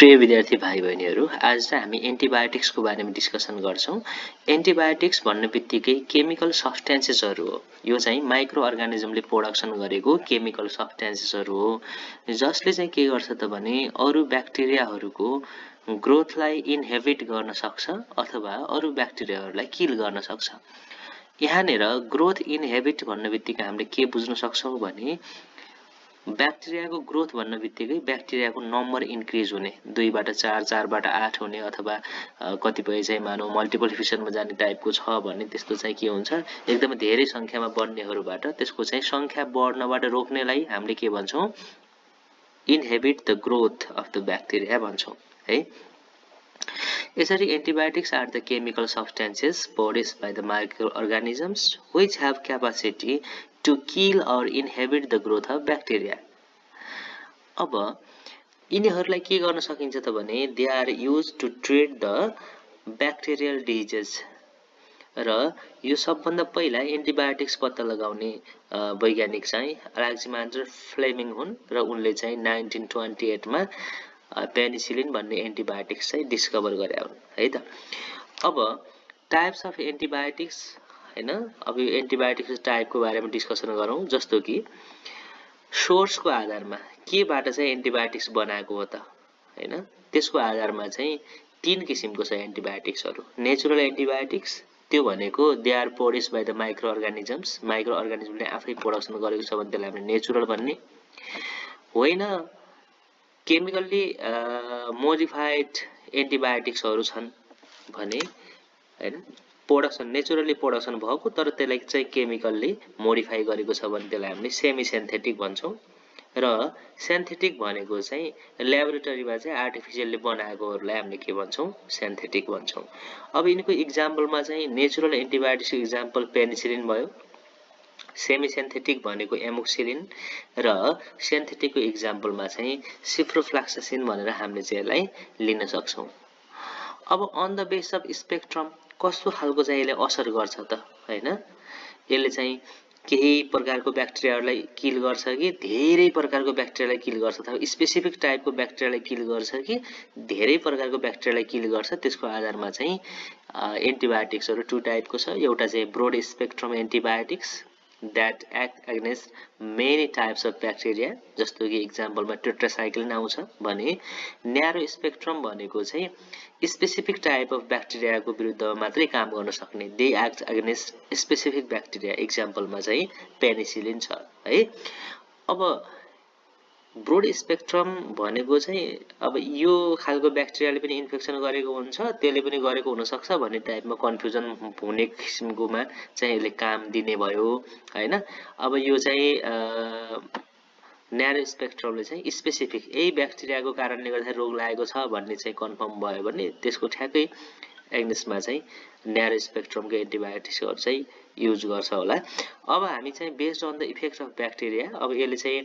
प्रिय विद्यार्थी भाइ बहिनीहरू, आज चाहिँ हामी एन्टिबायोटिक्सको बारेमा डिस्कसन गर्छौं। एन्टिबायोटिक्स भन्ने बित्तिकै केमिकल सब्स्टेन्सेसहरू हो। यो चाहिँ माइक्रो अर्गानिजमले प्रोडक्सन गरेको केमिकल सब्स्टेन्सेसहरू हो, जसले चाहिँ के गर्छ त भने अरु ब्याक्टेरियाहरूको ग्रोथलाई इन्हिबिट गर्न सक्छ अथवा अरु ब्याक्टेरियाहरूलाई किल गर्न सक्छ। यहाँनेर ग्रोथ इन्हिबिट भन्ने बित्तिकै हामीले के बुझ्न सक्छौं भने ब्याक्टेरियाको ग्रोथ भन्ने बित्तिकै ब्याक्टेरियाको नम्बर इन्क्रिज हुने, 2 बाट 4, 4 बाट 8 हुने अथवा कतिपय चाहिँ मानौ मल्टिपल डिभिजनमा जाने टाइपको छ भन्ने त्यस्तो चाहिँ के हुन्छ एकदमै धेरै संख्यामा बढ्नेहरूबाट त्यसको चाहिँ संख्या बढ्नबाट रोक्नेलाई हामीले के भन्छौं inhibit the growth of the bacteria भन्छौं है। यसरी antibiotics are the chemical substances produced by the microorganisms which have capacity to kill or inhibit the growth of bacteria. अब यिनीहरूलाई के गर्न सकिन्छ त भने they are used to treat the bacterial diseases र यो सबभन्दा पहिला एन्टिबायोटिक्स पत्ता लगाउने वैज्ञानिक चाहिँ अलेक्जेन्डर फ्लेमिङ हुन् र उनले चाहिँ 1928 मा पेनिसिलिन भन्ने एन्टिबायोटिक्स चाहिँ डिस्कभर गरे हुन् है त। अब टाइप्स अफ एन्टिबायोटिक्स हैन, अब यो एन्टिबायोटिक्स टाइपको बारेमा डिस्कसन गरौं। जस्तो कि सोर्सको आधारमा केबाट चाहिँ एन्टिबायोटिक्स बनाएको हो त हैन, त्यसको आधारमा चाहिँ 3 किसिमको छ एन्टिबायोटिक्सहरू। नेचुरल एन्टिबायोटिक्स त्यो भनेको they are produced by the microorganisms, माइक्रो अर्गानिजमले आफै प्रोडक्सन गरेको छ भने त्यसलाई हामीले नेचुरल भन्ने। होइन केमिकल्ली मोडिफाइड एन्टिबायोटिक्सहरू छन् भने हैन, प्रोडक्सन नेचुरली प्रोडक्सन भएको तर त्यसलाई चाहिँ केमिकल्ली मोडिफाई गरेको छ भने त्यसलाई हामीले सेमी सिन्थेटिक भन्छौं र सिन्थेटिक भनेको चाहिँ ल्याबोरेटरीमा चाहिँ आर्टिफिशियली बनाएकोहरूलाई हामीले के भन्छौं सिन्थेटिक भन्छौं। अब यिनको एक्जाम्पलमा चाहिँ नेचुरल एन्टिबायोटिक्सको एक्जाम्पल पेनिसिलिन भयो, सेमी सिन्थेटिक भनेको एमोक्सिलिन र सिन्थेटिकको एक्जाम्पलमा चाहिँ सिप्रोफ्लोक्सासिन भनेर हामीले चाहिँ यसलाई लिन सक्छौं। अब on the base of spectrum कस्तो खालको चाहिँ यसले असर गर्छ त हैन, यसले चाहिँ केही प्रकारको ब्याक्टेरियाहरूलाई किल गर्छ कि धेरै प्रकारको ब्याक्टेरियालाई किल गर्छ अथवा स्पेसिफिक टाइपको ब्याक्टेरियालाई किल गर्छ कि धेरै प्रकारको ब्याक्टेरियालाई किल गर्छ, त्यसको आधारमा चाहिँ एन्टिबायोटिक्सहरू 2 टाइपको छ। एउटा चाहिँ broad spectrum antibiotics that act against many types of bacteria, जस्तो कि एक्जाम्पलमा टेट्रासाइक्लिन आउँछ भने न्यारो स्पेक्ट्रम भनेको चाहिँ स्पेसिफिक टाइप अफ ब्याक्टेरियाको विरुद्धमा मात्रै काम गर्न सक्ने, they act against specific bacteria, एक्जाम्पलमा चाहिँ पेनिसिलिन छ है। अब ब्रोड स्पेक्ट्रम भनेको चाहिँ अब यो खालको ब्याक्टेरियाले पनि इन्फेक्सन गरेको हुन्छ, त्यसले पनि गरेको हुन सक्छ भन्ने टाइपमा कन्फ्युजन हुने किसिमकोमा चाहिँ यसले काम दिने भयो हैन। अब यो चाहिँ न्यारो स्पेक्ट्रमले चाहिँ स्पेसिफिक यही ब्याक्टेरियाको कारणले गर्दा रोग लागेको छ भन्ने चाहिँ कन्फर्म भयो भने त्यसको ठ्याक्कै एग्नेस्टमा चाहिँ न्यारो स्पेक्ट्रमको एन्टिबायोटिक्सहरू चाहिँ युज गर्छ होला। अब हामी चाहिँ based on the effect of bacteria, अब यसले चाहिँ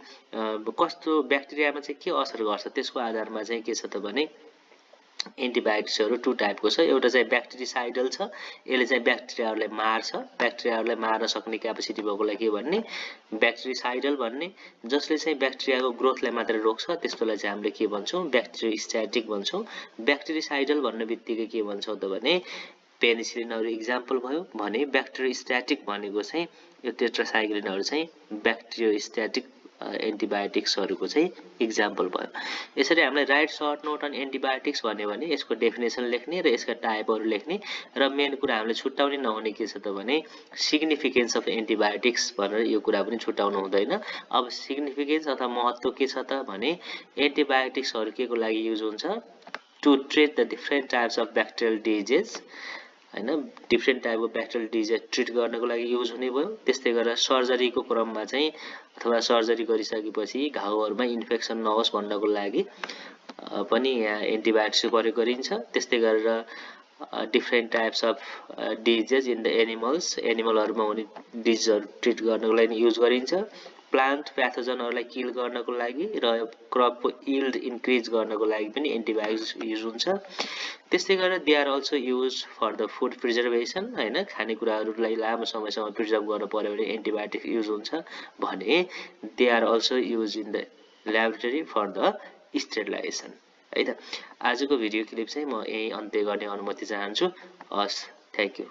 कस्तो ब्याक्टेरियामा चाहिँ के असर गर्छ त्यसको आधारमा चाहिँ के छ त भने एन्टिबायोटिक्सहरू 2 टाइपको छ। एउटा चाहिँ ब्याक्टेरिसाइडल छ, यसले चाहिँ ब्याक्टेरियाहरूलाई मार्छ, ब्याक्टेरियाहरूलाई मार्न सक्ने क्यापेसिटी भएकोलाई के भन्ने ब्याक्टेरिसाइडल भन्ने, जसले चाहिँ ब्याक्टेरियाको ग्रोथलाई मात्र रोक्छ त्यस्तोलाई चाहिँ हामीले के भन्छौं ब्याक्टेरियोस्ट्याटिक भन्छौं। ब्याक्टेरिसाइडल भन्ने बित्तिकै के भन्छौं त भने पेनिसिलिनहरु एक्जाम्पल भयो भने ब्याक्टेरियोस्ट्याटिक भनेको चाहिँ यो टेट्रासाइक्लिनहरु चाहिँ ब्याक्टेरियोस्ट्याटिक एन्टिबायोटिक्सहरुको चाहिँ एक्जाम्पल भयो। यसरी हामीले write short note on antibiotics भन्यो भने यसको डेफिनेसन लेख्ने र यसका टाइपहरु लेख्ने र मेन कुरा हामीले छुट्याउने नहुने के छ त भने सिग्निफिकेन्स अफ एन्टिबायोटिक्स भनेर यो कुरा पनि छुट्याउनु हुँदैन। अब सिग्निफिकेन्स अथवा महत्व के छ त भने एन्टिबायोटिक्सहरु केको लागि युज हुन्छ to treat the different types of bacterial disease हैन, डिफरेन्ट टाइपको ब्याक्टेरियल डिजिज ट्रिट गर्नको लागि युज हुने भयो। त्यस्तै गरेर सर्जरीको क्रममा चाहिँ अथवा सर्जरी गरिसकेपछि घाउहरुमा इन्फेक्सन नहोस् भन्नको लागि पनि यहाँ एन्टिबायोटिक्स प्रयोग गरिन्छ। त्यस्तै गरेर different types of disease in the एनिमलहरुमा हुने डिजिजहरु ट्रिट गर्नको लागि युज गरिन्छ। प्लान्ट प्याथोजनहरुलाई किल गर्नको लागि र क्रपको यील्ड इन्क्रिज गर्नको लागि पनि एन्टिबायोटिक्स युज हुन्छ। त्यस्तै गरेर they are also use for the food preservation हैन, खानेकुराहरुलाई लामो समयसम्म प्रिजर्भ गर्न पर्यो भने एन्टिबायोटिक युज हुन्छ भने they are also use in the laboratory for the sterilization है त। आजको भिडियो क्लिप चाहिँ म यही अन्त्य गर्ने अनुमति चाहन्छु। हस्, थ्यांक यू।